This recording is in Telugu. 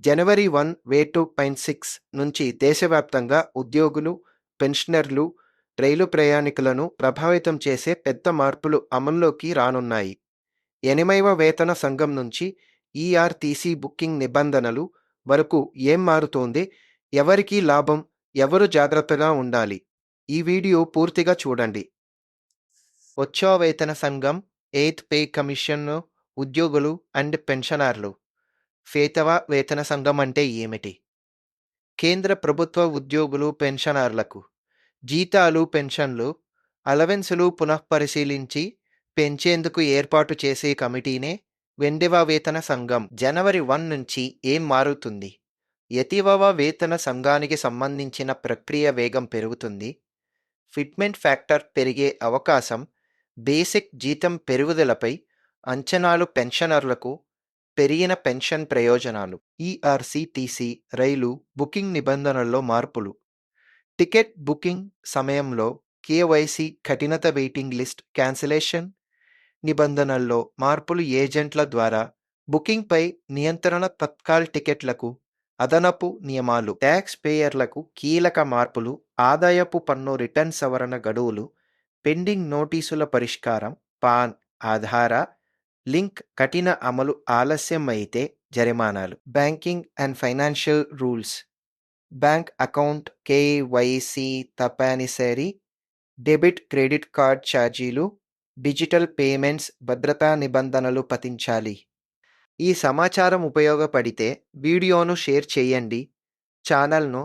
జనవరి 1, 2026 నుంచి దేశవ్యాప్తంగా ఉద్యోగులు, పెన్షనర్లు, రైలు ప్రయాణికులను ప్రభావితం చేసే పెద్ద మార్పులు అమల్లోకి రానున్నాయి. 8వ వేతన సంఘం నుంచి ఈఆర్టీసీ బుకింగ్ నిబంధనలు వరకు ఏం మారుతోంది? ఎవరికి లాభం? ఎవరు జాగ్రత్తగా ఉండాలి? ఈ వీడియో పూర్తిగా చూడండి. వచ్చో వేతన సంఘం, 8th పే కమిషన్, ఉద్యోగులు అండ్ పెన్షనర్లు. వేతవ వేతన సంఘం అంటే ఏమిటి? కేంద్ర ప్రభుత్వ ఉద్యోగులు, పెన్షనర్లకు జీతాలు, పెన్షన్లు, అలవెన్సులు పునఃపరిశీలించి పెంచేందుకు ఏర్పాటు చేసే కమిటీనే 8వ వేతన సంఘం. జనవరి 1 నుంచి ఏం మారుతుంది? 8వ వేతన సంఘానికి సంబంధించిన ప్రక్రియ వేగం పెరుగుతుంది. ఫిట్మెంట్ ఫ్యాక్టర్ పెరిగే అవకాశం, బేసిక్ జీతం పెరుగుదలపై అంచనాలు, పెన్షనర్లకు పెరిగిన పెన్షన్ ప్రయోజనాలు. ఈఆర్సీటీసీ రైలు బుకింగ్ నిబంధనల్లో మార్పులు. టికెట్ బుకింగ్ సమయంలో కేవైసీ కఠినత, వెయిటింగ్ లిస్ట్ క్యాన్సిలేషన్ నిబంధనల్లో మార్పులు, ఏజెంట్ల ద్వారా బుకింగ్పై నియంత్రణ, తత్కాల్ టికెట్లకు అదనపు నియమాలు. ట్యాక్స్ పేయర్లకు కీలక మార్పులు, ఆదాయపు పన్ను రిటర్న్ సవరణ గడువులు, పెండింగ్ నోటీసుల పరిష్కారం, పాన్ ఆధార లింక్ కఠిన అమలు, ఆలస్యం అయితే జరిమానాలు. Banking and financial rules. Bank account KYC తప్పనిసరి. డెబిట్, క్రెడిట్ కార్డ్ ఛార్జీలు, డిజిటల్ పేమెంట్స్ భద్రతా నిబంధనలు పాటించాలి. ఈ సమాచారం ఉపయోగపడితే వీడియోను షేర్ చేయండి, ఛానల్ను